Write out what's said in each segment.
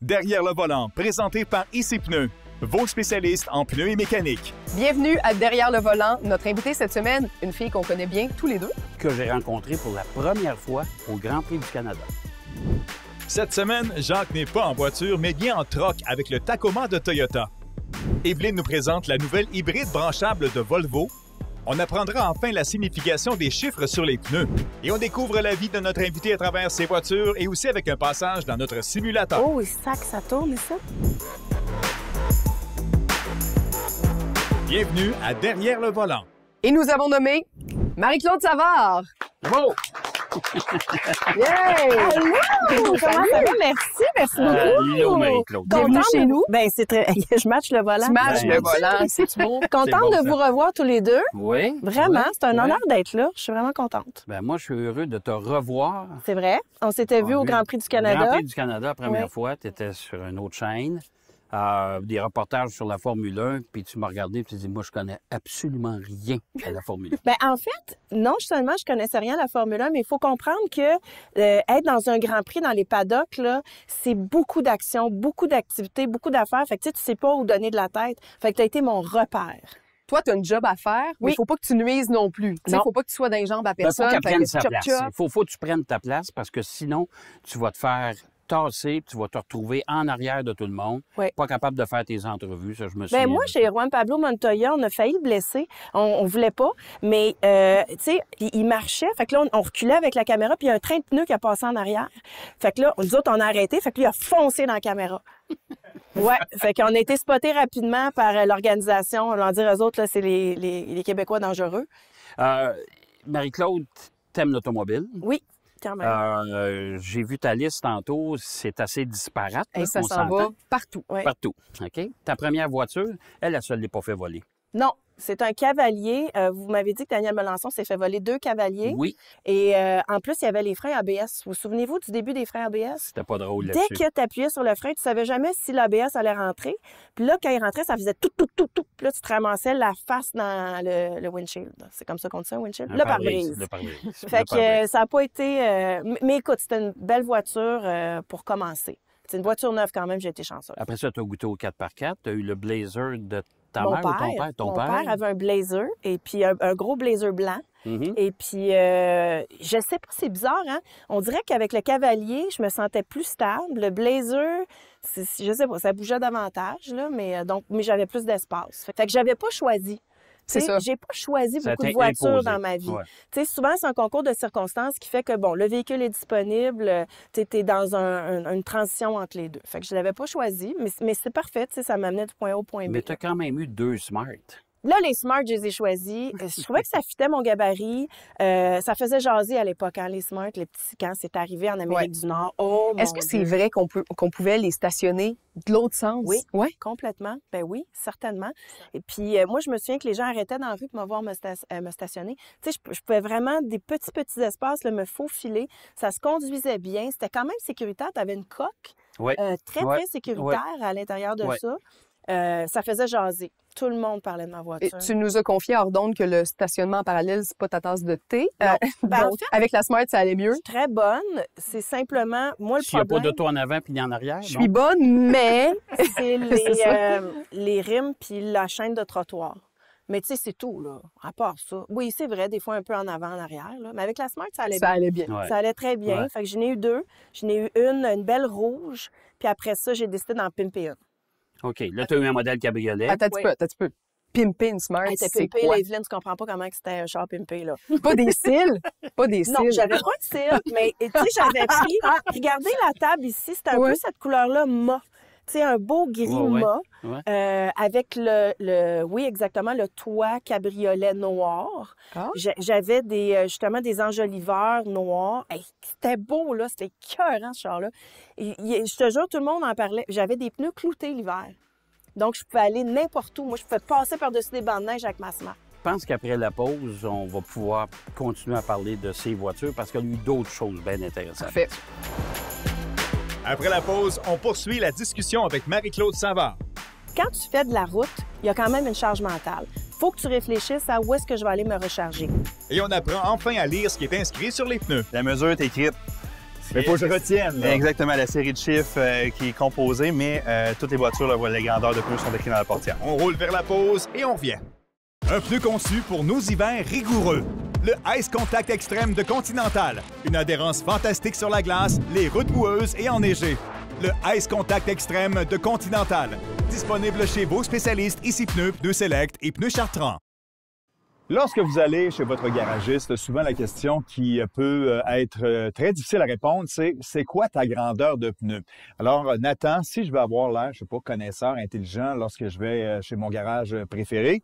Derrière le volant, présenté par IC Pneus, vos spécialistes en pneus et mécanique. Bienvenue à Derrière le volant. Notre invitée cette semaine, une fille qu'on connaît bien tous les deux. Que j'ai rencontrée pour la première fois au Grand Prix du Canada. Cette semaine, Jacques n'est pas en voiture, mais bien en troc avec le Tacoma de Toyota. Evelyne nous présente la nouvelle hybride branchable de Volvo. On apprendra enfin la signification des chiffres sur les pneus. Et on découvre la vie de notre invité à travers ses voitures et aussi avec un passage dans notre simulateur. Oh, ça tourne, ça. Bienvenue à Derrière le volant. Et nous avons nommé Marie-Claude Savard. Bravo! Yay! Allô! Comment ça va? Merci beaucoup. Allô, Marie-Claude. Bienvenue Contente chez nous. Ben, c'est très... Je match le volant. Tu matches Ben, le volant, c'est beau. Contente bon, de ça. vous revoir tous les deux. Oui. Vraiment, oui, c'est un oui. honneur d'être là. Je suis vraiment contente. Ben, moi, je suis heureux de te revoir. C'est vrai. On s'était vus au Grand Prix du Canada. Grand Prix du Canada, la première Oui. fois, tu étais sur une autre chaîne. Des reportages sur la Formule 1, puis tu m'as regardé et tu dis, moi, je connais absolument rien à la Formule 1. Ben, en fait, non seulement je connaissais rien à la Formule 1, mais il faut comprendre que être dans un Grand Prix dans les paddocks, là, c'est beaucoup d'actions, beaucoup d'activités, beaucoup d'affaires. Fait que tu sais pas où donner de la tête. Fait que tu as été mon repère. Toi, tu as une job à faire, mais il Oui. faut pas que tu nuises non plus. Il Non. faut pas que tu sois dans les jambes à Il faut personne. qu'elle Fait prenne que sa chop, place. chop. Il faut que tu prennes ta place parce que sinon, tu vas te faire tasser, puis tu vas te retrouver en arrière de tout le monde. Oui. Pas capable de faire tes entrevues, ça, je me souviens. Ben moi, chez Juan Pablo Montoya, on a failli le blesser. On voulait pas, mais tu sais, il marchait. Fait que là, on reculait avec la caméra, puis il y a un train de pneus qui a passé en arrière. Fait que là, nous autres, on a arrêté. Fait que lui, il a foncé dans la caméra. Ouais. Fait qu'on a été spotés rapidement par l'organisation. On leur dit aux autres, là, c'est les Québécois dangereux. Marie-Claude, t'aimes l'automobile. Oui, quand même. J'ai vu ta liste tantôt, c'est assez disparate. Et là, ça on s'en va s'entend. partout. Ouais. Partout. OK? Ta première voiture, elle ne l'est pas fait voler. Non, c'est un cavalier. Vous m'avez dit que Daniel Melançon s'est fait voler 2 cavaliers. Oui, Et en plus, il y avait les freins ABS. Vous souvenez-vous du début des freins ABS? c'était pas drôle Dès là-dessus. que tu appuyais sur le frein, tu savais jamais si l'ABS allait rentrer. Puis là, quand il rentrait, ça faisait tout. Puis là, tu te ramassais la face dans le windshield. C'est comme ça qu'on dit ça, un windshield? Le pare-brise. Le pare-brise. Fait Le que pare-brise. ça n'a pas été... Mais écoute, c'était une belle voiture pour commencer. C'est une voiture neuve quand même, j'ai été chanceuse. Après ça, tu as goûté au 4x4. Tu as eu le Blazer de ta Mon mère ou ton père, père? Ton mon père? père avait un blazer, et puis un gros blazer blanc. Mhm. Et puis, je sais pas, c'est bizarre, hein? On dirait qu'avec le cavalier, je me sentais plus stable. Le blazer, je sais pas, ça bougeait davantage, là, mais j'avais plus d'espace. Fait que j'avais pas choisi. C'est Tu sais, ça. J'ai pas choisi Ça beaucoup t'a de voitures imposé. dans ma vie. Ouais. Tu sais, souvent, c'est un concours de circonstances qui fait que, bon, le véhicule est disponible, tu es dans une transition entre les deux. Fait que je l'avais pas choisi, mais c'est parfait, tu sais, ça m'amenait du point A au point B. Mais tu as quand même eu 2 Smart. Là, les Smart, je les ai choisis. Je trouvais que ça fitait mon gabarit. Ça faisait jaser à l'époque, hein, les Smart, les petits, quand c'est arrivé en Amérique Ouais. du Nord. Oh, mon Est-ce que c'est Dieu. vrai qu'on pouvait les stationner de l'autre sens? Oui. Ouais. Complètement. Ben oui, certainement. Et puis, moi, je me souviens que les gens arrêtaient dans la rue pour me voir me stationner. Tu sais, je pouvais vraiment, des petits espaces, là, me faufiler. Ça se conduisait bien. C'était quand même sécuritaire. Tu avais une coque Oui. très, Ouais. très sécuritaire à l'intérieur de Ouais. ça. Ça faisait jaser. Tout le monde parlait de ma Et voiture. tu nous as confié hors d'onde que le stationnement en parallèle, c'est pas ta tasse de thé. Non. Ben, en donc, fait- avec la Smart, ça allait mieux. Très bonne. C'est simplement, moi, le S'il n'y a pas problème, d'auto en avant puis en arrière, Je non? suis bonne, mais c'est C'est ça. les rimes puis la chaîne de trottoir. Mais tu sais, c'est tout, là. À part ça. Oui, c'est vrai, des fois un peu en avant, en arrière, là. Mais avec la Smart, ça allait ça bien. allait bien. Ouais. Ça allait très bien. Ouais. Fait que j'en ai eu 2. J'en ai eu une belle rouge. Puis après ça, j'ai décidé d'en pimper une. OK. Là, tu as eu un modèle cabriolet. Attends Oui. un petit peu. Pimper une Smart, Elle était c'est pimpée, quoi? là, Evelyne, tu comprends pas comment que c'était un char pimpé, là. Pas des cils? Pas des Non, cils. j'avais pas de cils, mais tu sais, j'avais pris... Regardez la table ici, c'était un Ouais. peu cette couleur-là, mât. Tu sais, un beau gris Ouais. mât. Ouais. Avec oui, exactement, le toit cabriolet noir. Ah. J'avais justement des enjoliveurs noirs. Hey, c'était beau, là. C'était écœurant, ce char-là. Je te jure, tout le monde en parlait. J'avais des pneus cloutés l'hiver. Donc, je pouvais aller n'importe où. Moi, je pouvais passer par-dessus des bancs de neige avec ma Smart. Je pense qu'après la pause, on va pouvoir continuer à parler de ces voitures parce qu'il y a eu d'autres choses bien intéressantes. Parfait. Après la pause, on poursuit la discussion avec Marie-Claude Savard. Quand tu fais de la route, il y a quand même une charge mentale. Faut que tu réfléchisses à où est-ce que je vais aller me recharger. Et on apprend enfin à lire ce qui est inscrit sur les pneus. La mesure est écrite. Mais faut que je retienne, là. Exactement, la série de chiffres qui est composée, mais toutes les voitures, là, les grandeurs de pneus sont écrites dans la portière. On roule vers la pause et on revient. Un pneu conçu pour nos hivers rigoureux. Le Ice Contact Extrême de Continental. Une adhérence fantastique sur la glace, les routes boueuses et enneigées. Le Ice Contact Extrême de Continental. Disponible chez vos spécialistes Ici Pneus, Pneus Select et Pneus Chartrand. Lorsque vous allez chez votre garagiste, souvent la question qui peut être très difficile à répondre, c'est quoi ta grandeur de pneu? Alors, Nathan, si je veux avoir l'air, je sais pas, connaisseur, intelligent lorsque je vais chez mon garage préféré,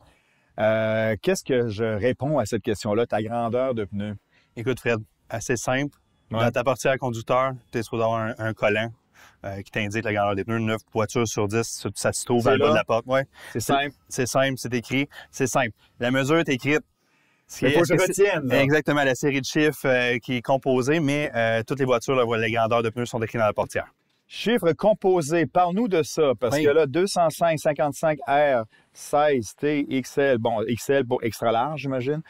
qu'est-ce que je réponds à cette question-là, ta grandeur de pneu? Écoute, Fred, assez simple. Ouais. Dans ta portière conducteur, tu es supposé avoir un collant qui t'indique la grandeur des pneus. 9 voitures sur 10, ça se trouve C'est à le bas là? de la porte. Ouais. C'est simple. C'est simple, c'est écrit, c'est simple. La mesure est écrite. Il faut que je retienne. Là. Exactement, la série de chiffres qui est composée, mais toutes les voitures, là, les grandeurs de pneus sont écrites dans la portière. Chiffres composés, parle-nous de ça, parce Oui. que là, 205, 55 R, 16 T, XL, bon, XL pour extra large, j'imagine?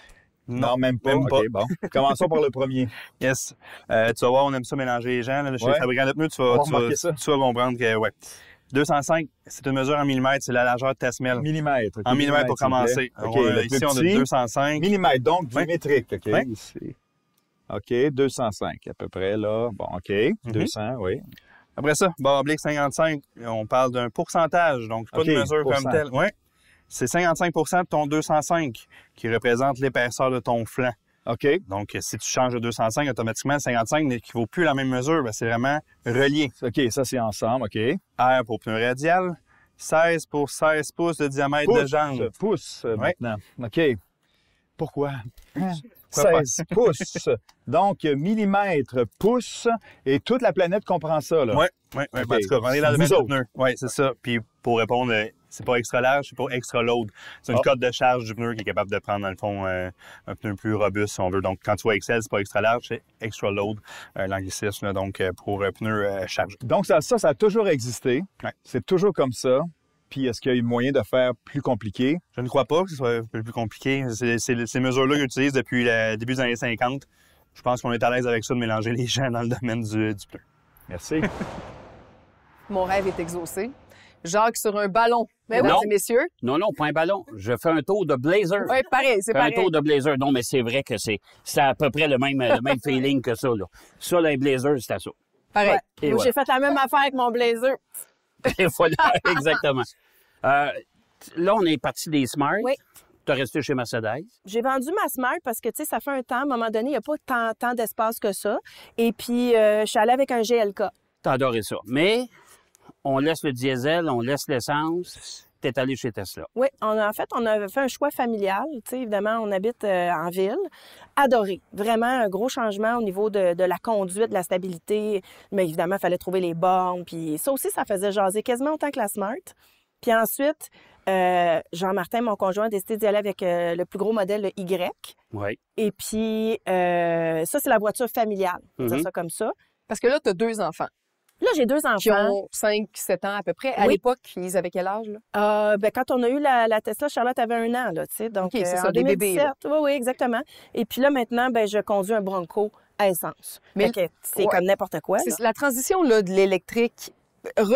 Non, même pas. Même pas. OK, bon. Commençons par le premier. Yes. Tu vas voir, on aime ça mélanger les gens. Là, chez Ouais. les fabricants de pneus, tu On va vas remarquer ça. comprendre que, ouais. 205, c'est une mesure en millimètres, c'est la largeur de ta semelle. Millimètres. En millimètres pour s'il vous plaît. commencer. OK, On, le ici, plus on a petit, 205. millimètres, donc du Ouais. métrique. OK, Ouais. ici. OK, 205 à peu près, là. Bon, OK, 200, oui. Après ça, barre oblique 55, on parle d'un pourcentage, donc pas OK, de mesure pourcent. comme telle. Ouais. C'est 55 de ton 205 qui représente l'épaisseur de ton flanc. OK, Donc, si tu changes de 205, automatiquement, 55 n'équivaut plus à la même mesure. Ben, c'est vraiment relié. OK, ça, c'est ensemble, OK. R pour pneu radial, 16 pour 16 pouces de diamètre de jambe. Pouce, Ouais. maintenant. OK. Pourquoi? Pourquoi pas? 16 pouces. Donc, millimètres, pouces, et toute la planète comprend ça, là. Oui, oui, oui. OK. En tout cas, on est dans le Vous même autres. pneu. Oui, c'est ça. Puis, pour répondre, c'est pas extra large, c'est pas extra load. C'est une Ah. cote de charge du pneu qui est capable de prendre, dans le fond, un pneu plus robuste, si on veut. Donc, quand tu vois Excel, c'est pas extra large, c'est extra load, l'anglicisme, là, donc, pour pneu chargé. Donc, ça a toujours existé. Ouais. C'est toujours comme ça. Puis, est-ce qu'il y a eu moyen de faire plus compliqué? Je ne crois pas que ce soit un peu plus compliqué. C'est ces mesures-là qu'ils utilisent depuis le début des années 50. Je pense qu'on est à l'aise avec ça de mélanger les gens dans le domaine du pneu. Merci. Mon rêve est exaucé. Jacques sur un ballon. Non. Mesdames et messieurs. Non, non, pas un ballon. Je fais un tour de blazer. Oui, pareil, c'est Fais un pareil. tour de blazer. Non, mais c'est vrai que c'est à peu près le même feeling que ça, là. Ça, les blazers, c'est à ça. Pareil. Ouais. Et Moi, voilà. j'ai fait la même affaire avec mon blazer. Et voilà, exactement. Là, on est parti des Smart. Oui. Tu as resté chez Mercedes. J'ai vendu ma Smart parce que, tu sais, ça fait un temps, à un moment donné, il n'y a pas tant d'espace que ça. Et puis, je suis allée avec un GLK. T'as adoré ça. Mais on laisse le diesel, on laisse l'essence. T'es allé chez Tesla. Oui, on a fait un choix familial. Tu sais, évidemment, on habite en ville. Adoré. Vraiment un gros changement au niveau de la conduite, de la stabilité. Mais évidemment, il fallait trouver les bornes. Puis ça aussi, ça faisait jaser quasiment autant que la Smart. Puis ensuite, Jean-Martin, mon conjoint, a décidé d'y aller avec le plus gros modèle, le Y. Oui. Et puis, ça, c'est la voiture familiale. On va dire ça comme ça. Parce que là, tu as 2 enfants Là, j'ai 2 qui enfants. ont 5-7 ans à peu près. À Oui. l'époque, ils avaient quel âge? Là? Ben, quand on a eu la Tesla, Charlotte avait 1 an, là, tu sais. Donc, OK, c'est ça, en des bébés, 2017. là. Oui, exactement. Et puis là, maintenant, ben, je conduis un Bronco à essence. Mais- Fait que c'est Ouais. comme n'importe quoi, là. C'est la transition là, de l'électrique.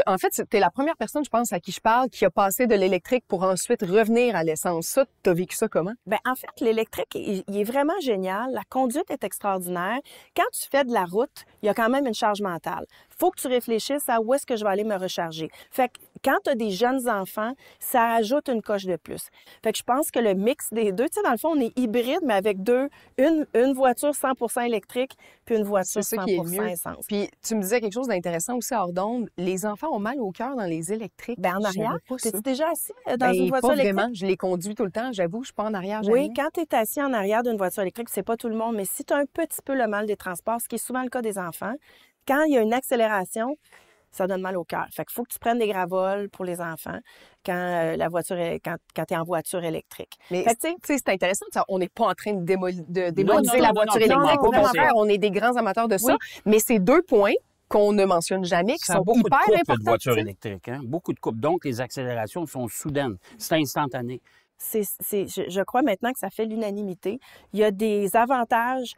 En fait, c'était la première personne, je pense, à qui je parle, qui a passé de l'électrique pour ensuite revenir à l'essence. Ça, tu as vécu ça comment? Ben, en fait, l'électrique, il est vraiment génial. La conduite est extraordinaire. Quand tu fais de la route, il y a quand même une charge mentale. Faut que tu réfléchisses à où est-ce que je vais aller me recharger. Fait que quand tu as des jeunes enfants, ça ajoute une coche de plus. Fait que je pense que le mix des deux, tu sais, dans le fond, on est hybride, mais avec une voiture 100% électrique puis une voiture C'est ça qui est 100% mieux. essence. Puis tu me disais quelque chose d'intéressant aussi hors d'onde. Les enfants ont mal au cœur dans les électriques. Ben, en Je arrière, savais pas ça. t'es-tu déjà assis dans Ben, une voiture pas électrique? vraiment. Je les conduis tout le temps, j'avoue. Je suis pas en arrière Oui, jamais. quand tu es assis en arrière d'une voiture électrique, c'est pas tout le monde, mais si tu as un petit peu le mal des transports, ce qui est souvent le cas des enfants, quand il y a une accélération, ça donne mal au cœur. Fait qu'il faut que tu prennes des gravoles pour les enfants quand quand tu es en voiture électrique. Mais Fait que, tu sais, c'est intéressant. On n'est pas en train de démoniser non, la non, voiture non, électrique. non, Au non, contraire, c'est- on est des grands amateurs de ça. Oui. Mais c'est 2 points qu'on ne mentionne jamais, qui Ça a sont beaucoup hyper de coupes de importants. voitures tu sais. électriques. Hein? Beaucoup de coupes. Donc, les accélérations sont soudaines. C'est instantané. je crois maintenant que ça fait l'unanimité. Il y a des avantages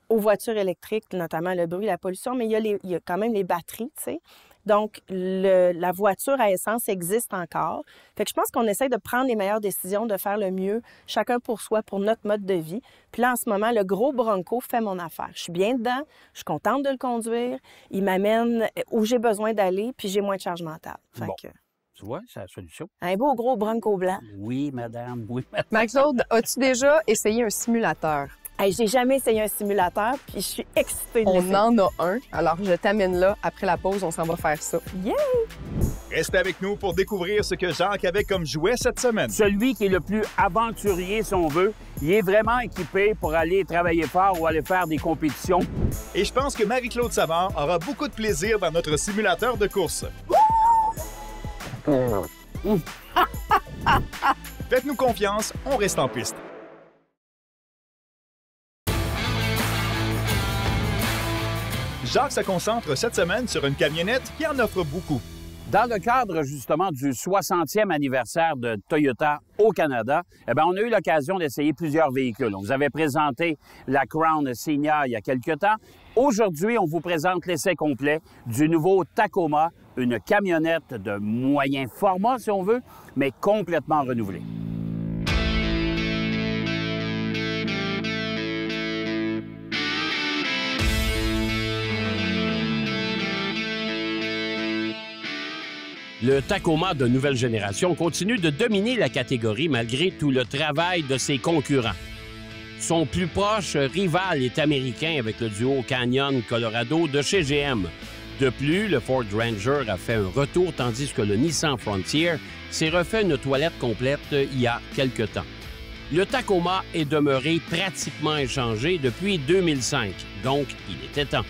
aux voitures électriques, notamment le bruit, la pollution, mais il y a quand même les batteries, tu sais. Donc, la voiture à essence existe encore. Fait que je pense qu'on essaie de prendre les meilleures décisions, de faire le mieux, chacun pour soi, pour notre mode de vie. Puis là, en ce moment, le gros Bronco fait mon affaire. Je suis bien dedans, je suis contente de le conduire. Il m'amène où j'ai besoin d'aller, puis j'ai moins de charge mentale. Fait que... Tu vois, c'est la solution. Un beau gros Bronco blanc. Oui, madame, oui, madame. Marie-Claude, as-tu déjà essayé un simulateur? Hey, j'ai jamais essayé un simulateur, puis je suis excitée de On l'essayer. en a un, alors je t'amène là. Après la pause, on s'en va faire ça. Yeah! Restez avec nous pour découvrir ce que Jacques avait comme jouet cette semaine. Celui qui est le plus aventurier, si on veut, il est vraiment équipé pour aller travailler fort ou aller faire des compétitions. Et je pense que Marie-Claude Savard aura beaucoup de plaisir dans notre simulateur de course. Faites-nous confiance, on reste en piste. Jacques se concentre cette semaine sur une camionnette qui en offre beaucoup. Dans le cadre, justement, du 60e anniversaire de Toyota au Canada, on a eu l'occasion d'essayer plusieurs véhicules. On vous avait présenté la Crown Signa il y a quelques temps. Aujourd'hui, on vous présente l'essai complet du nouveau Tacoma, une camionnette de moyen format, si on veut, mais complètement renouvelée. Le Tacoma de nouvelle génération continue de dominer la catégorie malgré tout le travail de ses concurrents. Son plus proche rival est américain avec le duo Canyon Colorado de chez GM. De plus, le Ford Ranger a fait un retour tandis que le Nissan Frontier s'est refait une toilette complète il y a quelque temps. Le Tacoma est demeuré pratiquement inchangé depuis 2005, donc il était temps.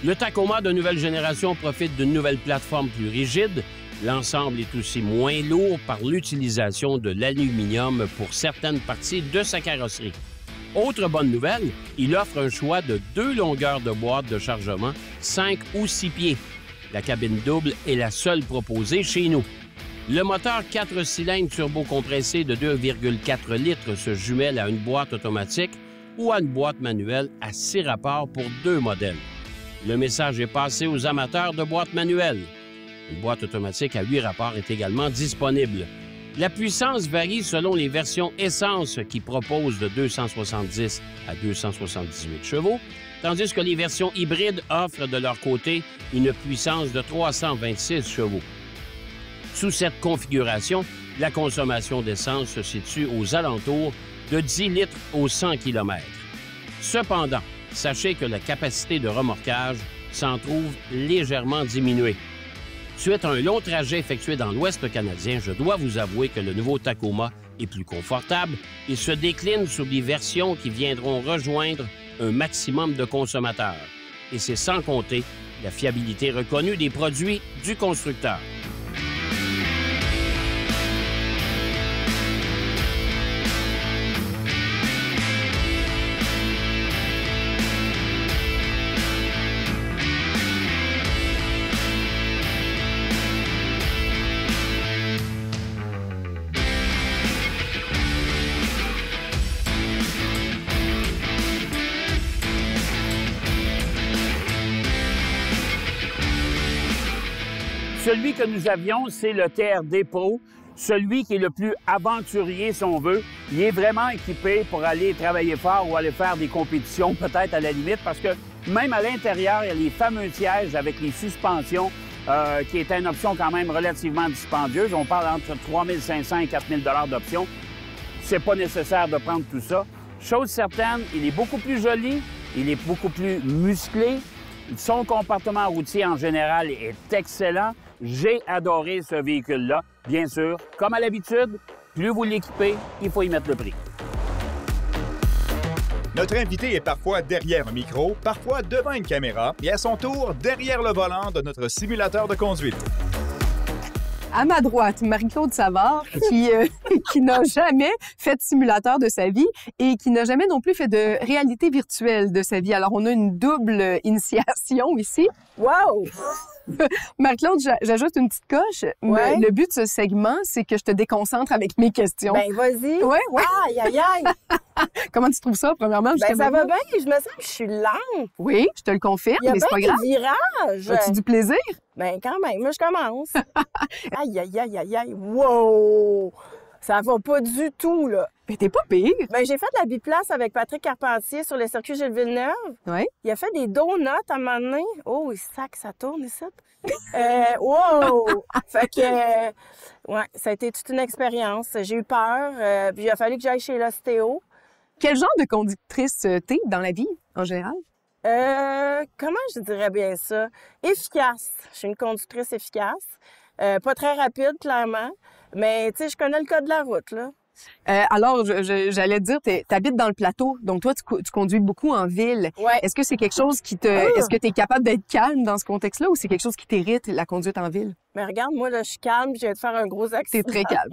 Le Tacoma de nouvelle génération profite d'une nouvelle plateforme plus rigide. L'ensemble est aussi moins lourd par l'utilisation de l'aluminium pour certaines parties de sa carrosserie. Autre bonne nouvelle, il offre un choix de 2 longueurs de boîte de chargement, 5 ou 6 pieds. La cabine double est la seule proposée chez nous. Le moteur 4 cylindres turbo-compressé de 2,4 litres se jumelle à une boîte automatique ou à une boîte manuelle à 6 rapports pour 2 modèles. Le message est passé aux amateurs de boîtes manuelles. Une boîte automatique à 8 rapports est également disponible. La puissance varie selon les versions essence qui proposent de 270 à 278 chevaux, tandis que les versions hybrides offrent de leur côté une puissance de 326 chevaux. Sous cette configuration, la consommation d'essence se situe aux alentours de 10 litres au 100 km. Cependant, sachez que la capacité de remorquage s'en trouve légèrement diminuée. Suite à un long trajet effectué dans l'Ouest canadien, je dois vous avouer que le nouveau Tacoma est plus confortable et se décline sous des versions qui viendront rejoindre un maximum de consommateurs. Et c'est sans compter la fiabilité reconnue des produits du constructeur. Celui que nous avions, c'est le TRD Pro, celui qui est le plus aventurier, si on veut. Il est vraiment équipé pour aller travailler fort ou aller faire des compétitions, peut-être à la limite, parce que même à l'intérieur, il y a les fameux sièges avec les suspensions, qui est une option quand même relativement dispendieuse. On parle entre 3 500 et 4 000 d'options. C'est pas nécessaire de prendre tout ça. Chose certaine, il est beaucoup plus joli, il est beaucoup plus musclé. Son comportement routier en général est excellent. J'ai adoré ce véhicule-là. Bien sûr, comme à l'habitude, plus vous l'équipez, il faut y mettre le prix. Notre invité est parfois derrière un micro, parfois devant une caméra et à son tour derrière le volant de notre simulateur de conduite. À ma droite, Marie-Claude Savard, qui n'a jamais fait de simulateur de sa vie et qui n'a jamais non plus fait de réalité virtuelle de sa vie. Alors, on a une double initiation ici. Wow! Marie-Claude, j'ajoute une petite coche. Ouais. Le but de ce segment, c'est que je te déconcentre avec mes questions. Ben, vas-y. Ouais. Aïe, aïe, aïe! Comment tu trouves ça, premièrement? Ben, jusqu'à ça va maintenant? bien. Je me sens que je suis lente. Oui, je te le confirme, Il y a mais c'est pas bien grave. des virages. As-tu du plaisir? Ben, quand même. Moi, je commence. Aïe, aïe, aïe, aïe, aïe. Wow! Ça va pas du tout, là. Mais t'es pas pire. Ben, j'ai fait de la biplace avec Patrick Carpentier sur le circuit Gilles Villeneuve. Oui. Il a fait des donuts à un moment donné. Oh, il sac, ça tourne ici. Wow! Fait que, ouais, ça a été toute une expérience. J'ai eu peur. Puis il a fallu que j'aille chez l'ostéo. Quel genre de conductrice t'es dans la vie, en général? Comment je dirais bien ça? Efficace. Je suis une conductrice efficace. Pas très rapide, clairement. Mais, tu sais, je connais le code de la route, là. Alors, j'allais te dire, t'habites dans le plateau, donc toi, tu conduis beaucoup en ville. Ouais. Est-ce que c'est quelque chose qui te... Est-ce que tu es capable d'être calme dans ce contexte-là ou c'est quelque chose qui t'irrite, la conduite en ville? Mais regarde, moi, là, je suis calme, puis je viens de faire un gros T'es accident. très calme.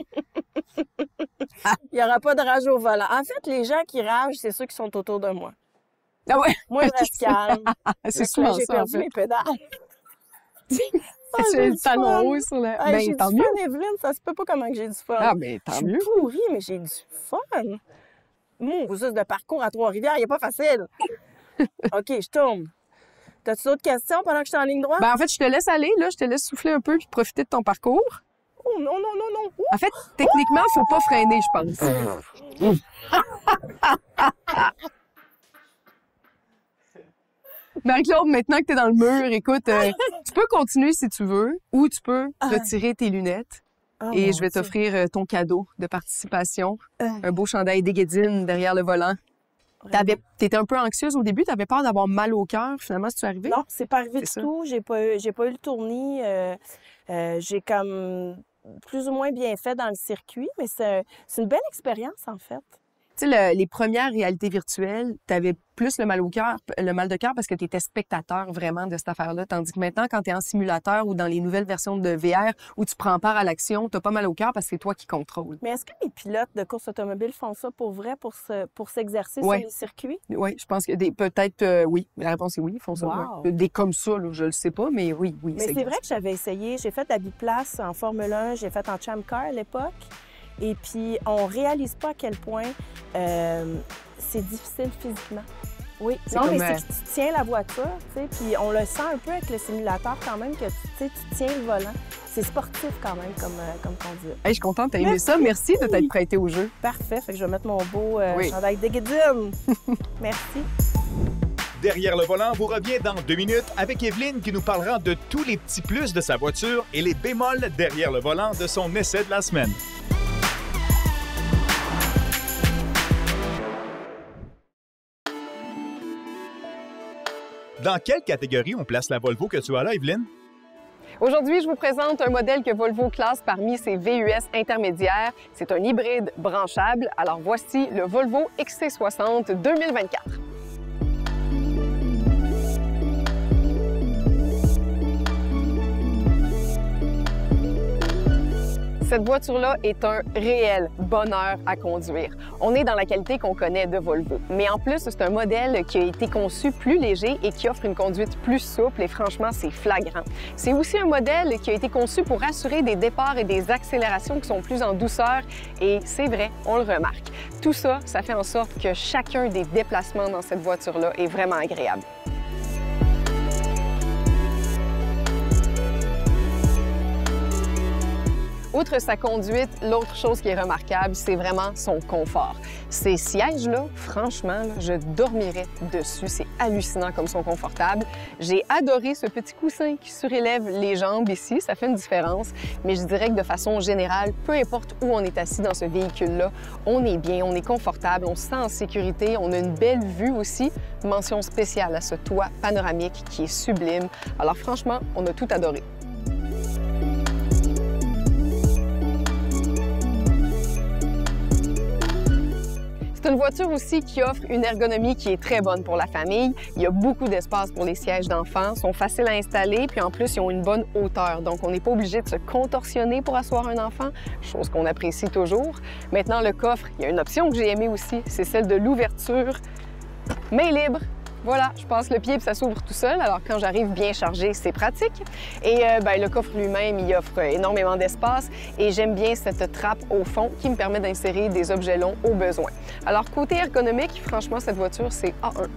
Il n'y aura pas de rage au volant. En fait, les gens qui ragent, c'est ceux qui sont autour de moi. Ah ouais? Moi, je reste calme. C'est Là, souvent j'ai ça, en perdu fait. mes pédales. Tu as j'ai le du talon fun. haut sur le... Hey, Ben, j'ai tant du mieux. fun, Evelyne. Ça se peut pas comment que j'ai du fun. Ah, ben, Je tant suis mieux. pourrie, mais j'ai du fun. Mon juste de parcours à Trois-Rivières, il n'est pas facile. OK, je tourne. T'as-tu d'autres questions pendant que je suis en ligne droite? Ben, en fait, je te laisse aller, là. Je te laisse souffler un peu puis profiter de ton parcours. Oh non, non, non, non. Ouh. En fait, techniquement, il faut pas freiner, je pense. Marie-Claude, maintenant que tu es dans le mur, écoute, tu peux continuer si tu veux ou tu peux retirer tes lunettes Oh, et mon je vais Dieu. t'offrir ton cadeau de participation. Un beau chandail d'Éguédine derrière le volant. T'étais un peu anxieuse au début, t'avais peur d'avoir mal au cœur. Finalement, c'est-tu arrivé? Non, c'est pas arrivé C'est du ça. tout. J'ai pas eu le tournis. J'ai comme plus ou moins bien fait dans le circuit, mais c'est une belle expérience, en fait. Tu sais, les premières réalités virtuelles, t'avais plus le mal de cœur parce que tu étais spectateur vraiment de cette affaire-là. Tandis que maintenant, quand tu es en simulateur ou dans les nouvelles versions de VR où tu prends part à l'action, t'as pas mal au cœur parce que c'est toi qui contrôle. Mais est-ce que les pilotes de course automobile font ça pour vrai, pour s'exercer Ouais. sur les circuits? Oui, je pense que peut-être oui. La réponse est oui, ils font ça. Wow. ouais. Des comme ça, là, je le sais pas, mais oui. Mais c'est vrai que j'avais essayé. J'ai fait de la biplace en Formule 1, j'ai fait en Champ Car à l'époque. Et puis, on réalise pas à quel point c'est difficile physiquement. Oui, C'est non, mais comme, c'est que tu tiens la voiture, tu sais, puis on le sent un peu avec le simulateur quand même, que tu tiens le volant. C'est sportif quand même comme conduite. Hey, je suis contente, t'as aimé ça. Merci de t'être prêté au jeu. Parfait, fait que je vais mettre mon beau Oui. chandail d'Éguédine. Merci. Derrière le volant vous revient dans 2 minutes avec Evelyne qui nous parlera de tous les petits plus de sa voiture et les bémols derrière le volant de son essai de la semaine. Dans quelle catégorie on place la Volvo que tu as là, Evelyne? Aujourd'hui, je vous présente un modèle que Volvo classe parmi ses VUS intermédiaires. C'est un hybride branchable. Alors voici le Volvo XC60 2024. Cette voiture-là est un réel bonheur à conduire. On est dans la qualité qu'on connaît de Volvo. Mais en plus, c'est un modèle qui a été conçu plus léger et qui offre une conduite plus souple et franchement, c'est flagrant. C'est aussi un modèle qui a été conçu pour assurer des départs et des accélérations qui sont plus en douceur et c'est vrai, on le remarque. Tout ça, ça fait en sorte que chacun des déplacements dans cette voiture-là est vraiment agréable. Outre sa conduite, l'autre chose qui est remarquable, c'est vraiment son confort. Ces sièges-là, franchement, là, je dormirais dessus. C'est hallucinant comme ils sont confortables. J'ai adoré ce petit coussin qui surélève les jambes ici. Ça fait une différence. Mais je dirais que de façon générale, peu importe où on est assis dans ce véhicule-là, on est bien, on est confortable, on se sent en sécurité, on a une belle vue aussi. Mention spéciale à ce toit panoramique qui est sublime. Alors franchement, on a tout adoré. C'est une voiture aussi qui offre une ergonomie qui est très bonne pour la famille. Il y a beaucoup d'espace pour les sièges d'enfants, sont faciles à installer, puis en plus, ils ont une bonne hauteur. Donc, on n'est pas obligé de se contorsionner pour asseoir un enfant, chose qu'on apprécie toujours. Maintenant, le coffre, il y a une option que j'ai aimée aussi, c'est celle de l'ouverture. Main libre, Voilà, je passe le pied et ça s'ouvre tout seul. Alors, quand j'arrive bien chargé, c'est pratique. Et le coffre lui-même, il offre énormément d'espace et j'aime bien cette trappe au fond qui me permet d'insérer des objets longs au besoin. Alors, côté ergonomique, franchement, cette voiture, c'est A1.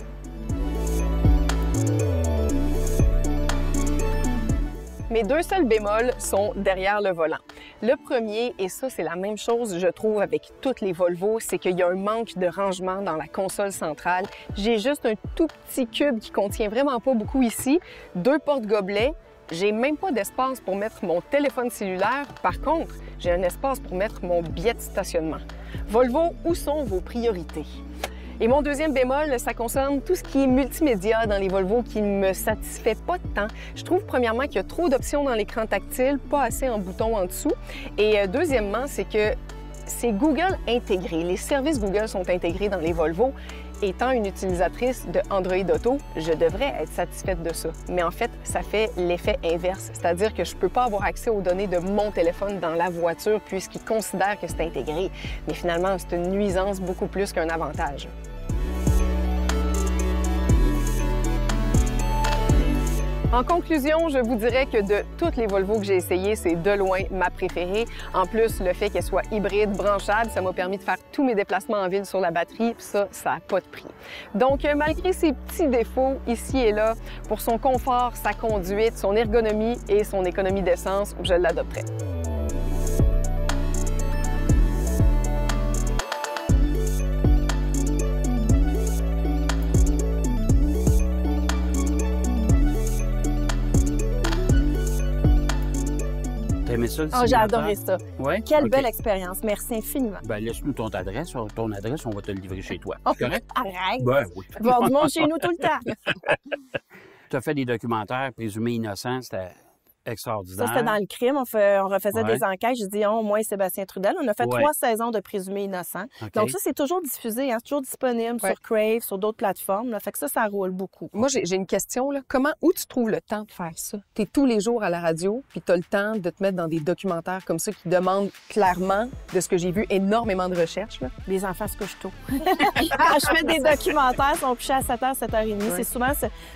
Mes deux seuls bémols sont derrière le volant. Le premier, et ça c'est la même chose je trouve avec toutes les Volvo, c'est qu'il y a un manque de rangement dans la console centrale. J'ai juste un tout petit cube qui contient vraiment pas beaucoup ici, 2 porte-gobelets. J'ai même pas d'espace pour mettre mon téléphone cellulaire. Par contre, j'ai un espace pour mettre mon billet de stationnement. Volvo, où sont vos priorités? Et mon deuxième bémol, ça concerne tout ce qui est multimédia dans les Volvo qui ne me satisfait pas tant. Je trouve premièrement qu'il y a trop d'options dans l'écran tactile, pas assez en boutons en dessous. Et deuxièmement, c'est que c'est Google intégré. Les services Google sont intégrés dans les Volvo. Étant une utilisatrice de Android Auto, je devrais être satisfaite de ça. Mais en fait, ça fait l'effet inverse, c'est-à-dire que je ne peux pas avoir accès aux données de mon téléphone dans la voiture puisqu'il considère que c'est intégré. Mais finalement, c'est une nuisance beaucoup plus qu'un avantage. En conclusion, je vous dirais que de toutes les Volvo que j'ai essayées, c'est de loin ma préférée. En plus, le fait qu'elle soit hybride, branchable, ça m'a permis de faire tous mes déplacements en ville sur la batterie, puis ça n'a pas de prix. Donc, malgré ses petits défauts ici et là, pour son confort, sa conduite, son ergonomie et son économie d'essence, je l'adopterai. Aimé ça, le Oh, j'ai adoré ça. Ouais? Quelle OK. belle expérience. Merci infiniment. Ben, laisse-nous ton adresse. On va te le livrer chez toi. Oh, Correct? arrête! Ben oui. Il va y avoir du monde chez nous tout le temps. Tu as fait des documentaires présumés innocents, c'était extraordinaire. Ça, c'était dans le crime. On refaisait Ouais. des enquêtes. Je dis, moi et Sébastien Trudel. On a fait Ouais. 3 saisons de Présumés innocents. OK. Donc ça, c'est toujours diffusé, hein, c'est toujours disponible Ouais. sur Crave, sur d'autres plateformes. Là. Fait que ça roule beaucoup. Moi, j'ai une question. Là. Où tu trouves le temps de faire ça? Tu es tous les jours à la radio, puis tu as le temps de te mettre dans des documentaires comme ça qui demandent clairement, de ce que j'ai vu, énormément de recherche. Là. Les enfants se couchent tôt. Quand je fais des documentaires, ils sont couchés à 7h, 7h30. Ouais. C'est souvent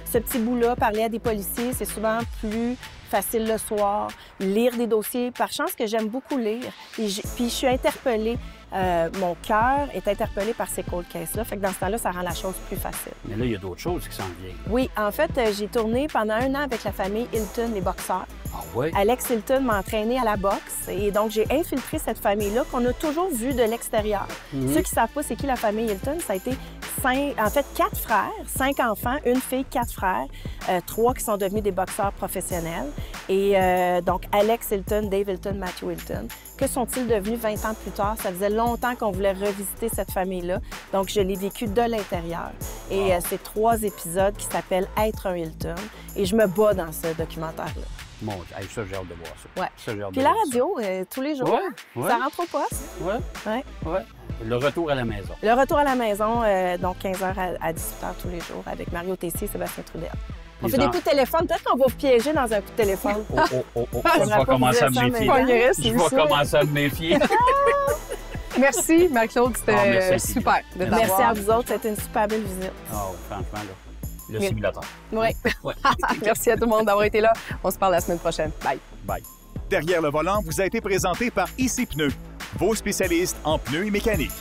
ce petit bout-là, parler à des policiers, c'est souvent plus facile le soir, lire des dossiers. Par chance que j'aime beaucoup lire. Puis je suis interpellée. Mon cœur est interpellé par ces cold cases-là. Fait que dans ce temps-là, ça rend la chose plus facile. Mais là, il y a d'autres choses qui s'en viennent. Oui, en fait, j'ai tourné pendant 1 an avec la famille Hilton, les boxeurs. Ah ouais? Alex Hilton m'a entraîné à la boxe et donc j'ai infiltré cette famille-là qu'on a toujours vue de l'extérieur. Mhm. Ceux qui ne savent pas c'est qui la famille Hilton, ça a été 4 frères, 5 enfants, 1 fille, 4 frères, 3 qui sont devenus des boxeurs professionnels. Et donc Alex Hilton, Dave Hilton, Matthew Hilton. Que sont-ils devenus 20 ans plus tard? Ça faisait longtemps qu'on voulait revisiter cette famille-là. Donc je l'ai vécu de l'intérieur. Et c'est 3 épisodes qui s'appellent Être un Hilton. Et je me bats dans ce documentaire-là. Mon Dieu, hey, ça, j'ai hâte de voir ça. Ouais. Ça, j'ai hâte Puis de la voir ça. radio, tous les jours. Ouais, ouais. Ça rentre au poste. Ouais, Ouais. ouais. Le retour à la maison. Le retour à la maison, donc 15h à 18h tous les jours avec Mario Tessier et Sébastien Trudel. On Les fait des en- coups de téléphone. Peut-être qu'on va vous piéger dans un coup de téléphone. Oh, oh, oh, oh. Ça Je devrait vais pas commencer à vous me dire ça, méfier. mais- Pognerait, Je c'est vais ça. commencer à me méfier. Merci, Marie-Claude. C'était Ah, merci infiniment. super de t'avoir. Merci à vous autres. C'était une super belle visite. Oh, franchement, là. Le Mais- simulateur. Oui. Ouais. Merci à tout le monde d'avoir été là. On se parle la semaine prochaine. Bye. Bye. Derrière le volant vous a été présenté par Ici Pneus, vos spécialistes en pneus et mécanique.